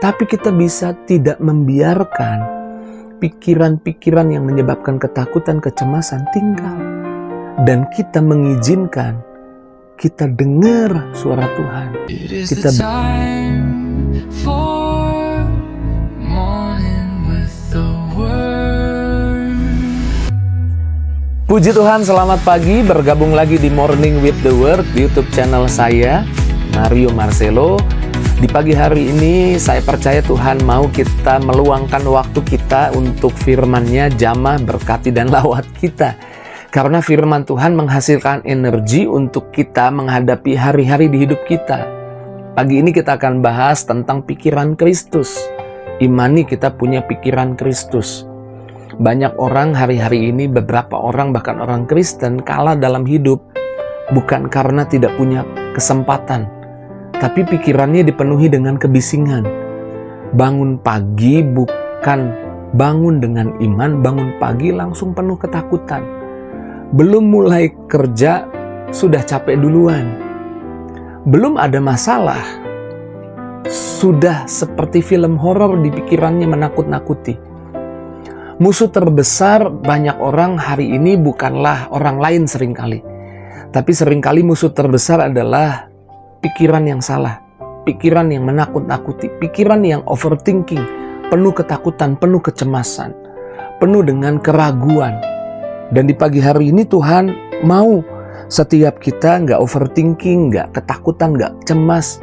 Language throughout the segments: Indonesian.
Tapi kita bisa tidak membiarkan pikiran-pikiran yang menyebabkan ketakutan, kecemasan tinggal. Dan kita mengizinkan, kita dengar suara Tuhan. Kita Puji Tuhan, selamat pagi. Bergabung lagi di Morning with the Word, YouTube channel saya, Mario Marcelo. Di pagi hari ini saya percaya Tuhan mau kita meluangkan waktu kita untuk firman-Nya, jamah, berkati, dan lawat kita. Karena firman Tuhan menghasilkan energi untuk kita menghadapi hari-hari di hidup kita. Pagi ini kita akan bahas tentang pikiran Kristus. Imani kita punya pikiran Kristus. Banyak orang hari-hari ini, beberapa orang bahkan orang Kristen kalah dalam hidup bukan karena tidak punya kesempatan, tapi pikirannya dipenuhi dengan kebisingan. Bangun pagi bukan bangun dengan iman, bangun pagi langsung penuh ketakutan. Belum mulai kerja sudah capek duluan. Belum ada masalah, sudah seperti film horor di pikirannya menakut-nakuti. Musuh terbesar banyak orang hari ini bukanlah orang lain seringkali, tapi seringkali musuh terbesar adalah pikiran yang salah, pikiran yang menakut-nakuti, pikiran yang overthinking, penuh ketakutan, penuh kecemasan, penuh dengan keraguan. Dan di pagi hari ini Tuhan mau setiap kita nggak overthinking, nggak ketakutan, nggak cemas.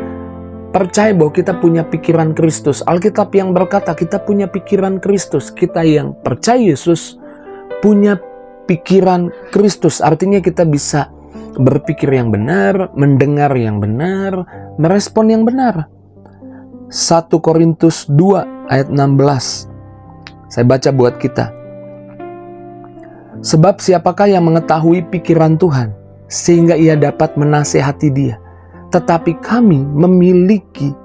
Percaya bahwa kita punya pikiran Kristus. Alkitab yang berkata kita punya pikiran Kristus. Kita yang percaya Yesus punya pikiran Kristus. Artinya kita bisa berpikir yang benar, mendengar yang benar, merespon yang benar. 1 Korintus 2 ayat 16. Saya baca buat kita. Sebab siapakah yang mengetahui pikiran Tuhan sehingga ia dapat menasehati dia? Tetapi kami memiliki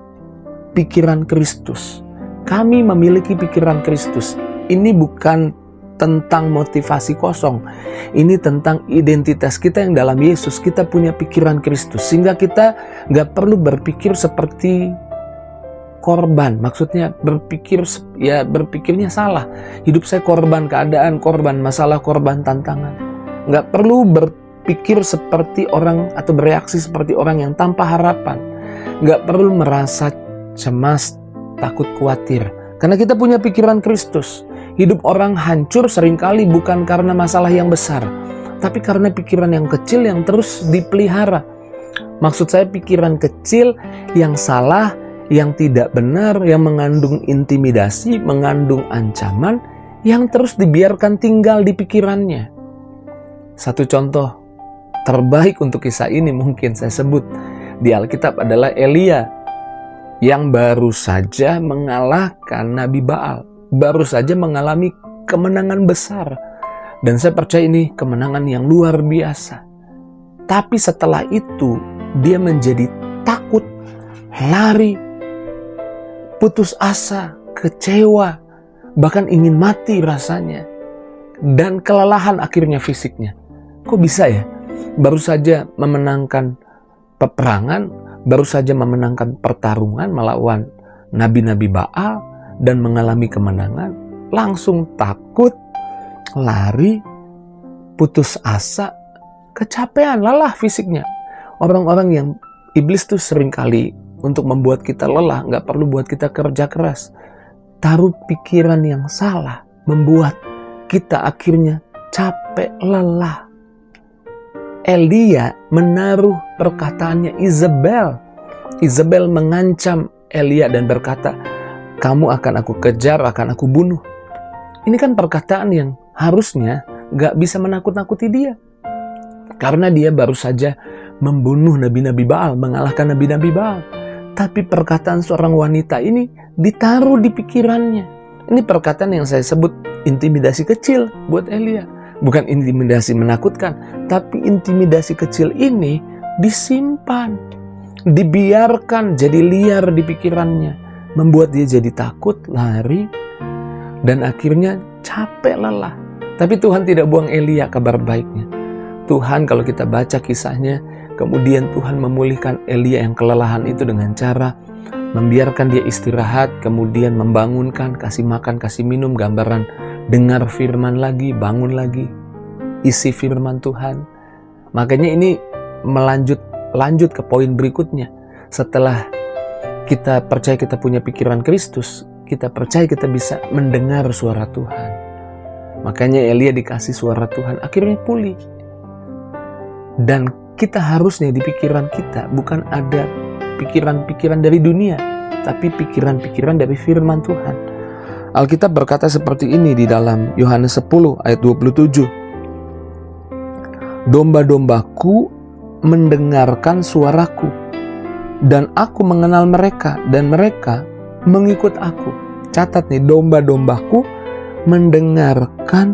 pikiran Kristus. Kami memiliki pikiran Kristus. Ini bukan tentang motivasi kosong. Ini tentang identitas kita yang dalam Yesus. Kita punya pikiran Kristus. Sehingga kita gak perlu berpikir seperti korban. Maksudnya berpikirnya salah. Hidup saya korban keadaan, korban masalah, korban tantangan. Gak perlu berpikir seperti orang atau bereaksi seperti orang yang tanpa harapan. Gak perlu merasa cemas, takut, khawatir. Karena kita punya pikiran Kristus. Hidup orang hancur seringkali bukan karena masalah yang besar, tapi karena pikiran yang kecil yang terus dipelihara. Maksud saya pikiran kecil yang salah, yang tidak benar, yang mengandung intimidasi, mengandung ancaman, yang terus dibiarkan tinggal di pikirannya. Satu contoh terbaik untuk kisah ini mungkin saya sebut di Alkitab adalah Elia yang baru saja mengalahkan Nabi Baal, baru saja mengalami kemenangan besar, dan saya percaya ini kemenangan yang luar biasa. Tapi setelah itu dia menjadi takut, lari, putus asa, kecewa, bahkan ingin mati rasanya, dan kelelahan akhirnya fisiknya. Kok bisa ya? Baru saja memenangkan peperangan, baru saja memenangkan pertarungan melawan nabi-nabi Baal dan mengalami kemenangan, langsung takut, lari, putus asa, kecapean, lelah fisiknya. Orang-orang yang iblis tuh seringkali untuk membuat kita lelah, nggak perlu buat kita kerja keras. Taruh pikiran yang salah, membuat kita akhirnya capek, lelah. Elia menaruh perkataannya Izebel. Izebel mengancam Elia dan berkata, kamu akan aku kejar, akan aku bunuh. Ini kan perkataan yang harusnya gak bisa menakut-nakuti dia. Karena dia baru saja membunuh nabi-nabi Baal, mengalahkan nabi-nabi Baal. Tapi perkataan seorang wanita ini ditaruh di pikirannya. Ini perkataan yang saya sebut intimidasi kecil buat Elia. Bukan intimidasi menakutkan, tapi intimidasi kecil ini disimpan, dibiarkan jadi liar di pikirannya, membuat dia jadi takut, lari, dan akhirnya capek, lelah. Tapi Tuhan tidak buang Elia, kabar baiknya. Tuhan kalau kita baca kisahnya, kemudian Tuhan memulihkan Elia yang kelelahan itu dengan cara membiarkan dia istirahat, kemudian membangunkan, kasih makan, kasih minum, gambaran dengar firman lagi, bangun lagi, isi firman Tuhan. Makanya ini lanjut ke poin berikutnya. Setelah kita percaya kita punya pikiran Kristus, kita percaya kita bisa mendengar suara Tuhan. Makanya Elia dikasih suara Tuhan, akhirnya pulih. Dan kita harusnya di pikiran kita bukan ada pikiran-pikiran dari dunia, tapi pikiran-pikiran dari firman Tuhan. Alkitab berkata seperti ini di dalam Yohanes 10 ayat 27. Domba-dombaku mendengarkan suaraku, dan aku mengenal mereka, dan mereka mengikut aku. Catat nih, domba-dombaku mendengarkan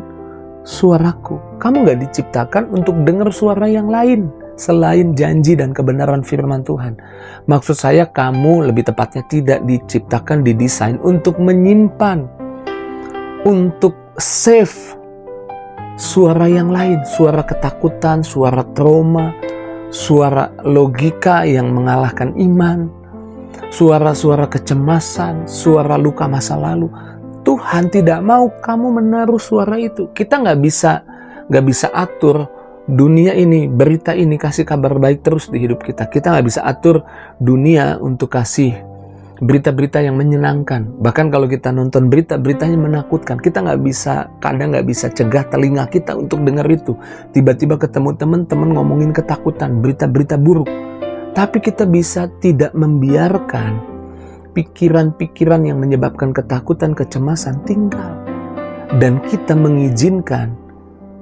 suaraku. Kamu gak diciptakan untuk dengar suara yang lain selain janji dan kebenaran firman Tuhan. Maksud saya, kamu lebih tepatnya tidak diciptakan, didesain untuk menyimpan, untuk save suara yang lain, suara ketakutan, suara trauma, suara logika yang mengalahkan iman, suara-suara kecemasan, suara luka masa lalu. Tuhan tidak mau kamu menaruh suara itu. Kita nggak bisa atur dunia ini, berita ini kasih kabar baik terus di hidup kita. Kita nggak bisa atur dunia untuk kasih berita-berita yang menyenangkan. Bahkan kalau kita nonton beritanya menakutkan, kita kadang nggak bisa cegah telinga kita untuk dengar itu. Tiba-tiba ketemu teman-teman ngomongin ketakutan, berita-berita buruk. Tapi kita bisa tidak membiarkan pikiran-pikiran yang menyebabkan ketakutan, kecemasan tinggal. Dan kita mengizinkan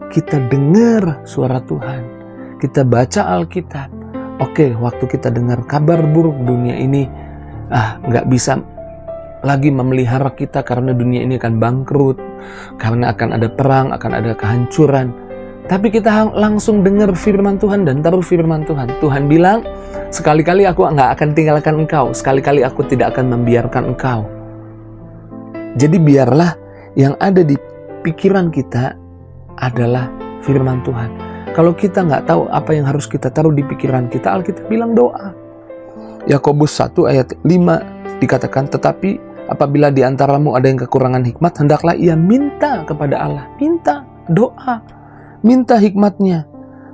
kita dengar suara Tuhan. Kita baca Alkitab. Oke, waktu kita dengar kabar buruk dunia ini, nggak bisa lagi memelihara kita karena dunia ini akan bangkrut, karena akan ada perang, akan ada kehancuran. Tapi kita langsung dengar firman Tuhan dan taruh firman Tuhan. Tuhan bilang, sekali-kali aku nggak akan tinggalkan engkau, sekali-kali aku tidak akan membiarkan engkau. Jadi biarlah yang ada di pikiran kita adalah firman Tuhan. Kalau kita nggak tahu apa yang harus kita taruh di pikiran kita, Alkitab bilang doa. Yakobus 1 ayat 5 dikatakan, tetapi apabila di antaramu ada yang kekurangan hikmat, hendaklah ia minta kepada Allah. Minta, doa, minta hikmatnya.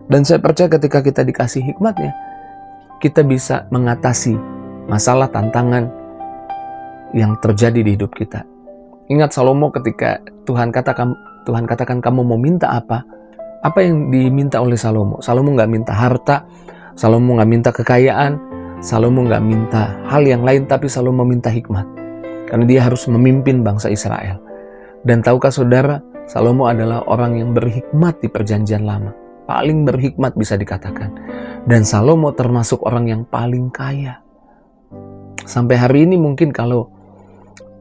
Dan saya percaya ketika kita dikasih hikmatnya, kita bisa mengatasi masalah, tantangan yang terjadi di hidup kita. Ingat Salomo ketika Tuhan katakan kamu mau minta apa? Apa yang diminta oleh Salomo? Salomo nggak minta harta, Salomo nggak minta kekayaan, Salomo nggak minta hal yang lain, tapi Salomo minta hikmat. Karena dia harus memimpin bangsa Israel. Dan tahukah saudara, Salomo adalah orang yang berhikmat di perjanjian lama. Paling berhikmat bisa dikatakan. Dan Salomo termasuk orang yang paling kaya. Sampai hari ini mungkin kalau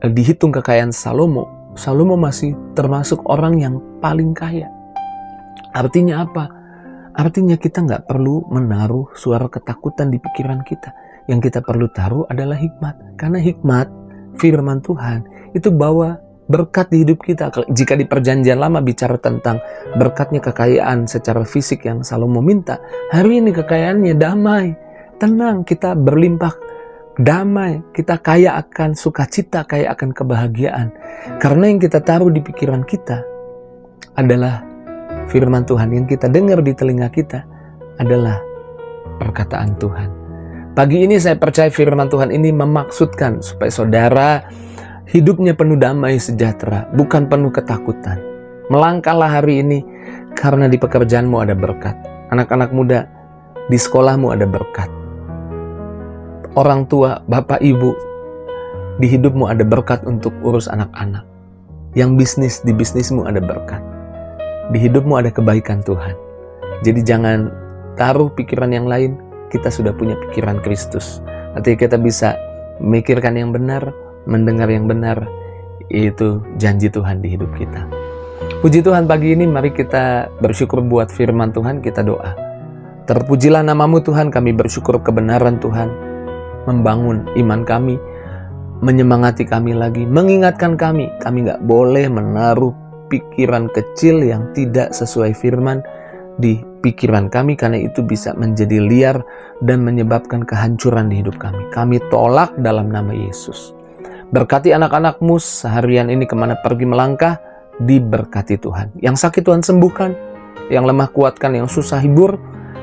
dihitung kekayaan Salomo masih termasuk orang yang paling kaya. Artinya apa? Artinya kita nggak perlu menaruh suara ketakutan di pikiran kita. Yang kita perlu taruh adalah hikmat. Karena hikmat, firman Tuhan, itu bawa berkat di hidup kita. Jika di perjanjian lama bicara tentang berkatnya kekayaan secara fisik yang Salomo minta, hari ini kekayaannya damai, tenang, kita berlimpah damai, kita kaya akan sukacita, kaya akan kebahagiaan. Karena yang kita taruh di pikiran kita adalah firman Tuhan. Yang kita dengar di telinga kita adalah perkataan Tuhan. Pagi ini saya percaya firman Tuhan ini memaksudkan supaya saudara hidupnya penuh damai sejahtera, bukan penuh ketakutan. Melangkahlah hari ini karena di pekerjaanmu ada berkat. Anak-anak muda, di sekolahmu ada berkat. Orang tua, bapak, ibu, di hidupmu ada berkat untuk urus anak-anak. Yang bisnis, di bisnismu ada berkat. Di hidupmu ada kebaikan Tuhan. Jadi jangan taruh pikiran yang lain, kita sudah punya pikiran Kristus. Artinya kita bisa memikirkan yang benar, mendengar yang benar, itu janji Tuhan di hidup kita. Puji Tuhan, pagi ini mari kita bersyukur buat firman Tuhan, kita doa. Terpujilah namamu Tuhan, kami bersyukur kebenaran Tuhan, membangun iman kami, menyemangati kami lagi, mengingatkan kami gak boleh menaruh pikiran kecil yang tidak sesuai firman di pikiran kami, karena itu bisa menjadi liar dan menyebabkan kehancuran di hidup kami. Kami tolak dalam nama Yesus. Berkati anak-anakmu seharian ini kemana pergi melangkah, diberkati Tuhan. Yang sakit Tuhan sembuhkan, yang lemah kuatkan, yang susah hibur.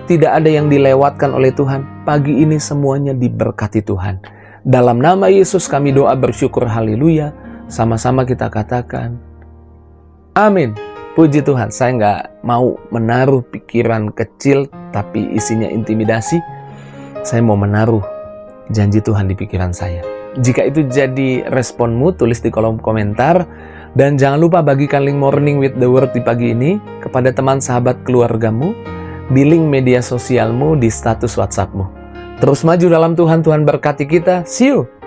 Tidak ada yang dilewatkan oleh Tuhan. Pagi ini semuanya diberkati Tuhan. Dalam nama Yesus kami doa bersyukur, haleluya. Sama-sama kita katakan, amin. Puji Tuhan, saya nggak mau menaruh pikiran kecil tapi isinya intimidasi. Saya mau menaruh janji Tuhan di pikiran saya. Jika itu jadi responmu, tulis di kolom komentar. Dan jangan lupa bagikan link Morning with the Word di pagi ini kepada teman, sahabat, keluargamu, di link media sosialmu, di status WhatsAppmu. Terus maju dalam Tuhan, Tuhan berkati kita. See you!